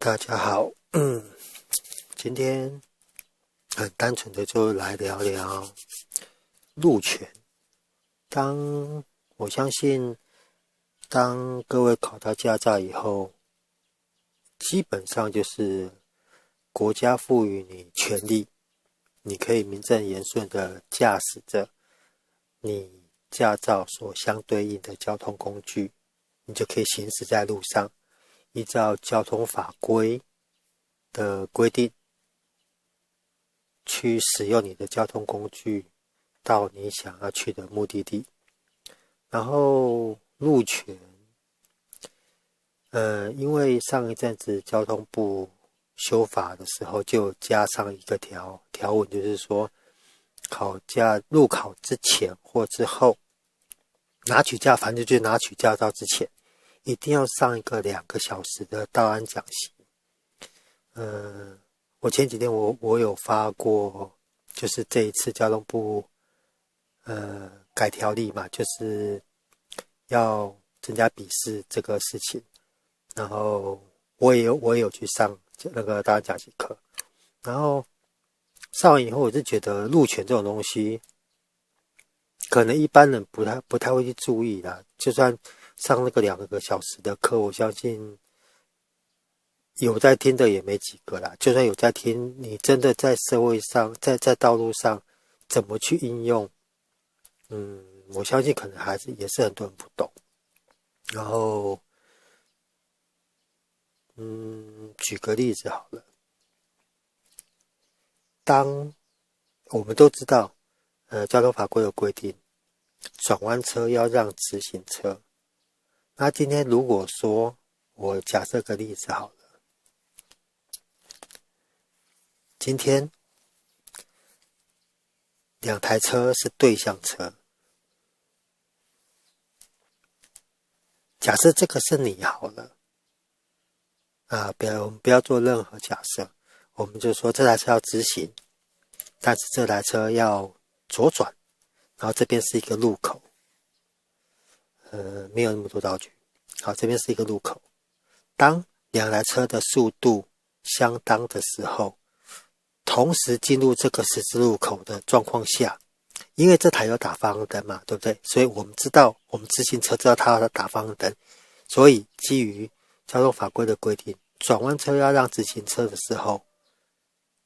大家好，今天很单纯的就来聊聊路权。我相信，当各位考到驾照以后，基本上就是国家赋予你权利，你可以名正言顺的驾驶着你驾照所相对应的交通工具，你就可以行驶在路上，依照交通法规的规定去使用你的交通工具到你想要去的目的地。然后路权，因为上一阵子交通部修法的时候就加上一个条文，就是说路考之前或之后，反正就是拿取驾照之前，一定要上一个2个小时的道安讲习。我前几天我有发过，就是这一次交通部改条例嘛，就是要增加笔试这个事情，然后我也有去上那个道安讲习课，然后上完以后，我就觉得路权这种东西，可能一般人不太会去注意啦。就算上那个2个小时的课，我相信有在听的也没几个啦。就算有在听，你真的在社会上，在道路上怎么去应用，我相信可能也是很多人不懂。然后，举个例子好了，当我们都知道，交通法规有规定，转弯车要让直行车。那今天如果说我假设个例子好了，今天2台车是对向车，假设这个是你好了，我们不要做任何假设，我们就说这台车要直行，但是这台车要左转，然后这边是一个路口，没有那么多道具。好，这边是一个路口。当2台车的速度相当的时候，同时进入这个十字路口的状况下，因为这台有打方向灯嘛，对不对？所以我们直行车知道它要打方向灯，所以基于交通法规的规定，转弯车要让直行车的时候，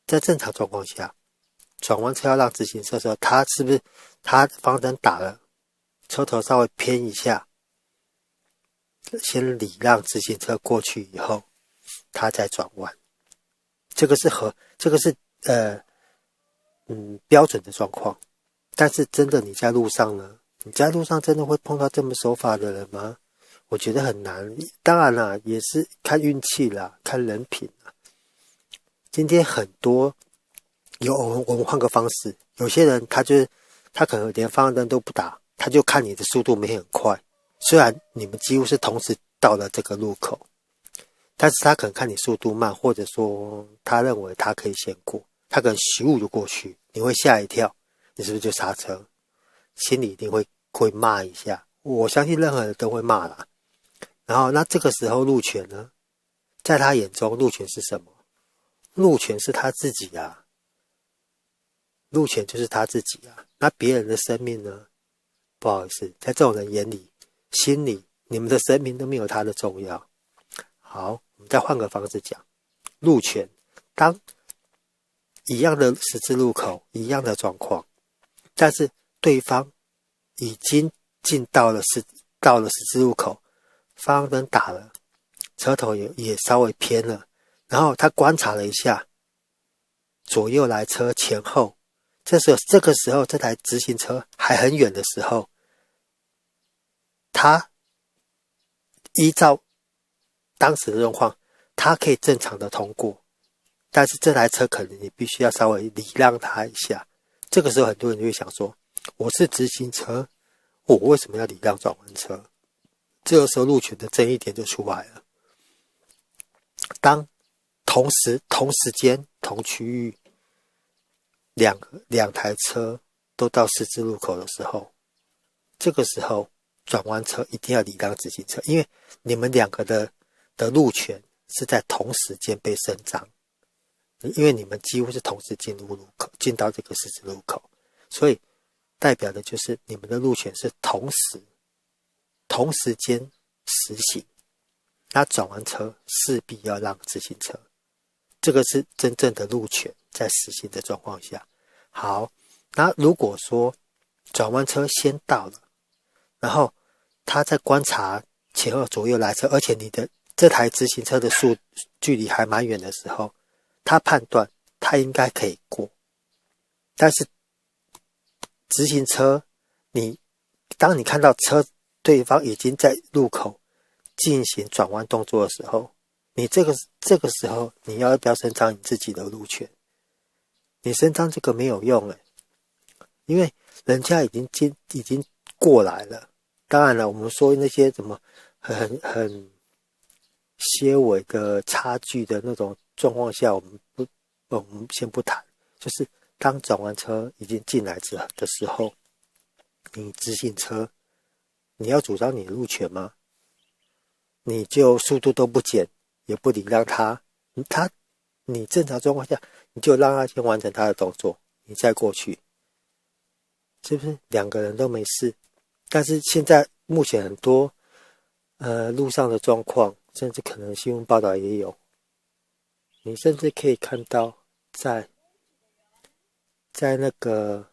在正常状况下，转弯车要让直行车的时候，它是不是它方向灯打了，车头稍微偏一下，先礼让直行车过去以后，它再转弯。这个是标准的状况。但是真的你在路上呢？你在路上真的会碰到这么守法的人吗？我觉得很难。当然啦，也是看运气啦，看人品啦。今天很多我们换个方式，有些人他可能连方向灯都不打，他就看你的速度没很快。虽然你们几乎是同时到了这个路口，但是他可能看你速度慢，或者说他认为他可以先过，他可能15就过去，你会吓一跳，你是不是就刹车？心里一定会骂一下，我相信任何人都会骂啦。然后那这个时候路权呢，在他眼中路权是什么？路权是他自己啊，路权就是他自己啊。那别人的生命呢？不好意思，在这种人眼里、心里，你们的生命都没有他的重要。好，我们再换个方式讲，路权，当一样的十字路口，一样的状况，但是对方已经到了十字路口，方向灯打了，车头也稍微偏了，然后他观察了一下左右来车前后，这个时候这台直行车还很远的时候，他依照当时的状况，他可以正常的通过，但是这台车可能你必须要稍微礼让他一下。这个时候很多人就会想说，我是直行车，我为什么要礼让转弯车？这个时候路权的争议点就出来了。当同时间同区域两台车都到十字路口的时候，这个时候转弯车一定要礼让直行车，因为你们2个的路权是在同时间被伸张，因为你们几乎是同时进入路口，进到这个十字路口，所以代表的就是你们的路权是同时间实行。那转弯车势必要让直行车，这个是真正的路权在实行的状况下。好，那如果说转弯车先到了，然后他在观察前后左右来车，而且你的这台直行车的距离还蛮远的时候，他判断他应该可以过。但是直行车，当你看到对方已经在路口进行转弯动作的时候，你这个时候你要不要伸张你自己的路权？你伸张这个没有用因为人家已经过来了。当然了，我们说那些什么很些微的差距的那种状况下，我们先不谈。就是当转弯车已经进来的时候，你直行车，你要主张你的路权吗？你就速度都不减，也不礼让他，你正常状况下，你就让他先完成他的动作，你再过去，是不是两个人都没事？但是现在目前很多路上的状况，甚至可能新闻报道也有，你甚至可以看到在那个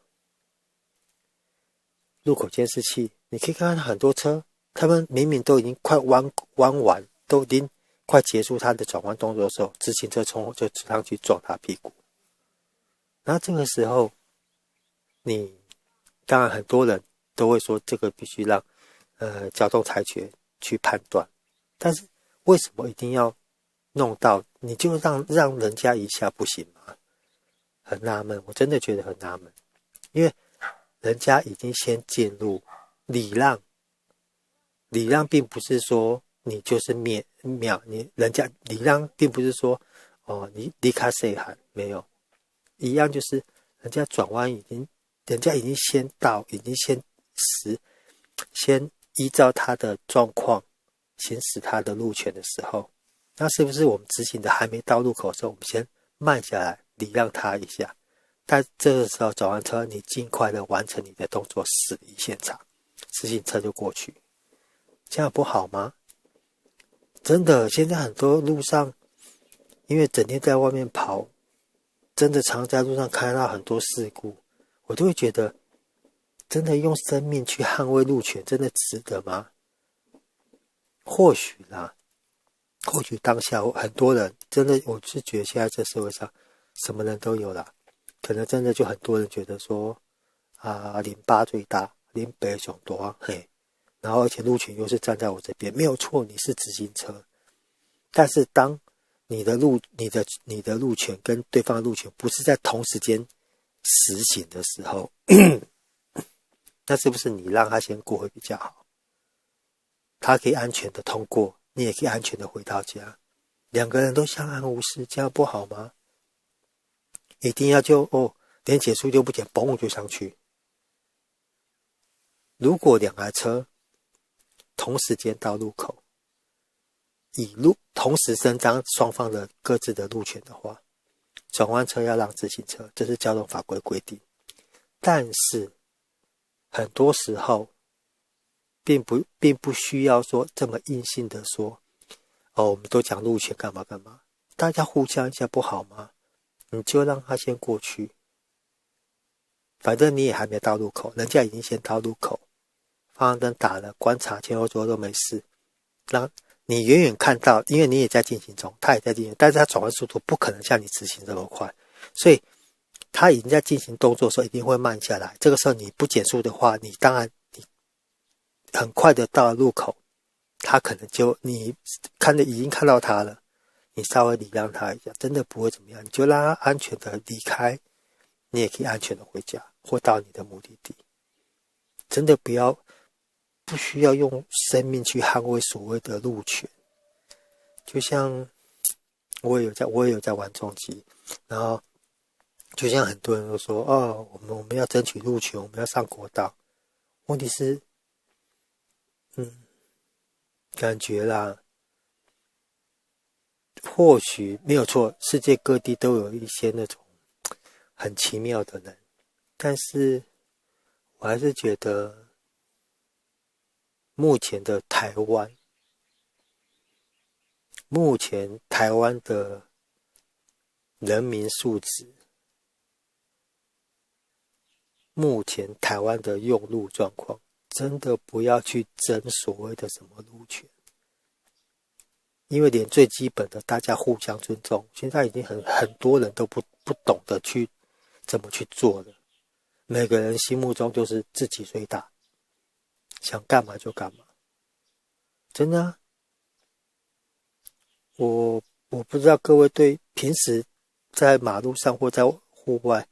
路口监视器，你可以看到很多车，他们明明都已经快弯完，都已经快结束他的转弯动作的时候，直行车就上去撞他屁股。然后这个时候，当然很多人都会说这个必须让交通裁决去判断，但是为什么一定要弄到你就让人家一下不行吗？很纳闷，我真的觉得很纳闷，因为人家已经先进入礼让并不是说你就是人家礼让并不是说你离开谁喊没有，一样就是人家转弯人家已经先到，已经先依照他的状况行使他的路权的时候，那是不是我们执行的还没到路口的时候，我们先慢下来礼让他一下？但这个时候转弯车，你尽快的完成你的动作，驶离现场，直行车就过去，这样不好吗？真的，现在很多路上，因为整天在外面跑，真的常在路上看到很多事故，我就会觉得，真的用生命去捍卫路权，真的值得吗？或许当下很多人真的，我是觉得现在这社会上什么人都有啦，可能真的就很多人觉得说08最大，08上大，嘿，然后而且路权又是站在我这边，没有错，你是直行车，但是当你的路权跟对方的路权不是在同时间实行的时候，那是不是你让他先过会比较好？他可以安全的通过，你也可以安全的回到家，两个人都相安无事，这样不好吗？一定要连减速就不减，嘣就上去。如果两台车同时间到路口，同时伸张双方的各自的路权的话，转弯车要让直行车，这是交通法规规定。但是很多时候并不需要说这么硬性的说我们都讲路权干嘛干嘛，大家互相一下不好吗？你就让他先过去，反正你也还没到路口，人家已经先到路口，方向灯打了，观察前后左右都没事，让你远远看到，因为你也在进行中，他也在进行，但是他转弯速度不可能像你直行这么快，所以他已经在进行动作的时候一定会慢下来。这个时候你不减速的话，你当然你很快的到了路口，他可能你已经看到他了，你稍微礼让他一下，真的不会怎么样，你就让他安全的离开，你也可以安全的回家或到你的目的地。真的不需要用生命去捍卫所谓的路权。就像我也有在玩重机，然后就像很多人都说我们要争取路权，我们要上国道。问题是感觉啦，或许没有错，世界各地都有一些那种很奇妙的人，但是我还是觉得目前的台湾，目前台湾的人民素质，目前台湾的用路状况，真的不要去争所谓的什么路权，因为连最基本的大家互相尊重，现在已经很多人都不懂得去怎么去做了。每个人心目中就是自己最大，想干嘛就干嘛。真的啊，我不知道各位对平时在马路上或在户外，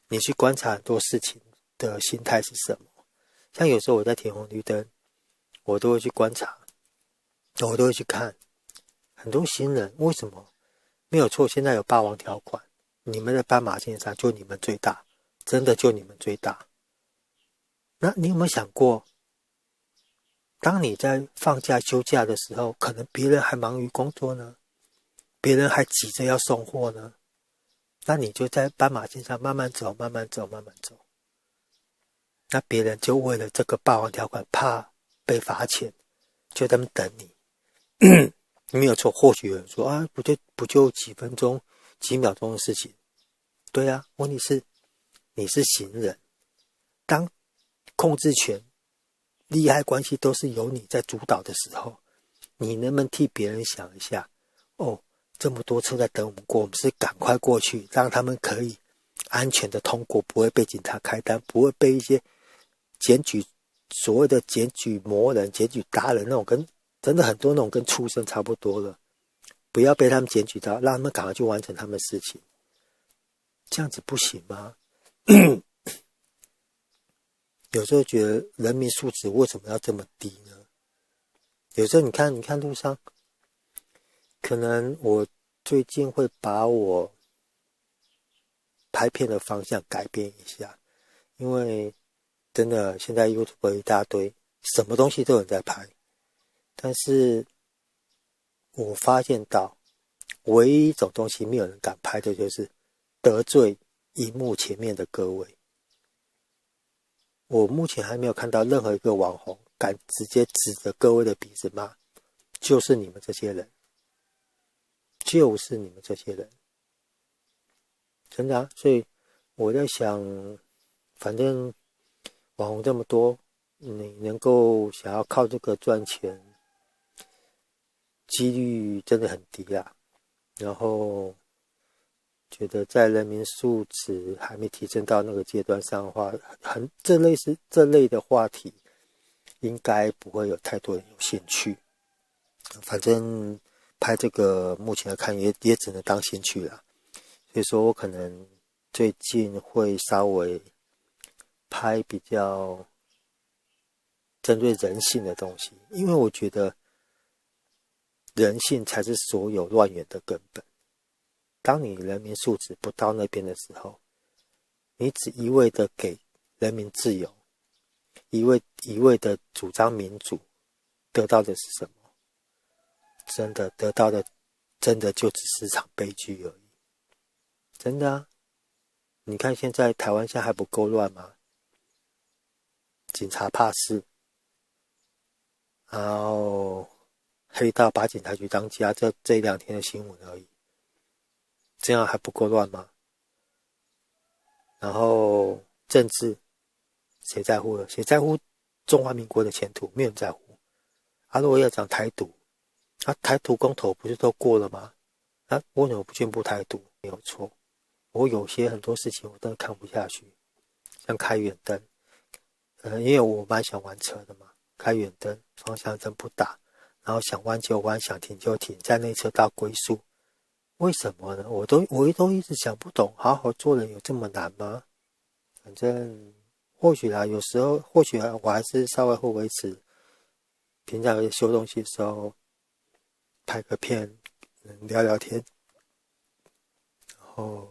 你去观察很多事情的心态是什么？像有时候我在停红绿灯，我都会去观察，我都会去看很多行人为什么没有错。现在有霸王条款，你们的斑马线上就你们最大，真的就你们最大。那你有没有想过，当你在放假休假的时候，可能别人还忙于工作呢，别人还急着要送货呢，那你就在斑马线上慢慢走，慢慢走，慢慢走。那别人就为了这个霸王条款，怕被罚钱，就在那边等你。没有错，或许有人说啊，不就几分钟、几秒钟的事情？对啊，问题是你是行人，当控制权、利害关系都是由你在主导的时候，你能不能替别人想一下？哦，这么多车在等我们过，我们是赶快过去，让他们可以安全的通过，不会被警察开单，不会被一些所谓的检举魔人、检举达人那种真的很多那种跟畜生差不多了，不要被他们检举到，让他们赶快去完成他们的事情，这样子不行吗？有时候觉得人民素质为什么要这么低呢？有时候你看路上，可能我最近会把我拍片的方向改变一下，因为真的现在 YouTube 一大堆，什么东西都有人在拍，但是我发现到唯一一种东西没有人敢拍的，就是得罪荧幕前面的各位。我目前还没有看到任何一个网红敢直接指着各位的鼻子骂，就是你们这些人，就是你们这些人，真的啊。所以我在想，反正网红这么多，你能够想要靠这个赚钱，几率真的很低啦。然后觉得在人民素质还没提升到那个阶段上的话，这类的话题，应该不会有太多人有兴趣。反正拍这个目前来看也只能当兴趣啦。所以说我可能最近会稍微拍比较针对人性的东西，因为我觉得人性才是所有乱源的根本。当你人民素质不到那边的时候，你只一味的给人民自由，一味的主张民主，得到的是什么？真的得到的，真的就只是场悲剧而已。真的啊，你看现在台湾现在还不够乱吗？警察怕事，然后黑道把警察局当家，这一两天的新闻而已，这样还不够乱吗？然后政治谁在乎了？谁在乎中华民国的前途？没有人在乎。如果要讲台独，台独公投不是都过了吗？为什么不宣布台独？没有错。我有些很多事情我真的看不下去，像开远灯，因为我蛮想玩车的嘛，开远灯，方向灯不打，然后想弯就弯，想停就停，在内车道龟速，为什么呢？我都一直想不懂，好好做人有这么难吗？反正或许啦，有时候或许我还是稍微会维持，平常有修东西的时候拍个片，聊聊天。然后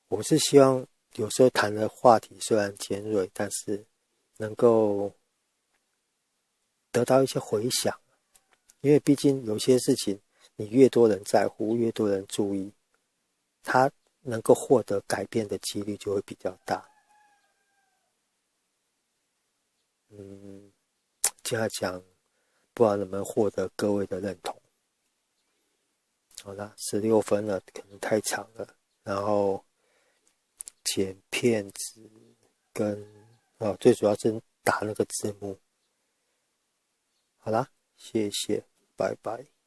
我是希望有时候谈的话题虽然尖锐，但是能够得到一些回响，因为毕竟有些事情你越多人在乎，越多人注意，他能够获得改变的几率就会比较大。这样讲，不知道能不能获得各位的认同。好啦，16分了，可能太长了。然后剪片子跟最主要是打那个字幕。好啦，谢谢，拜拜。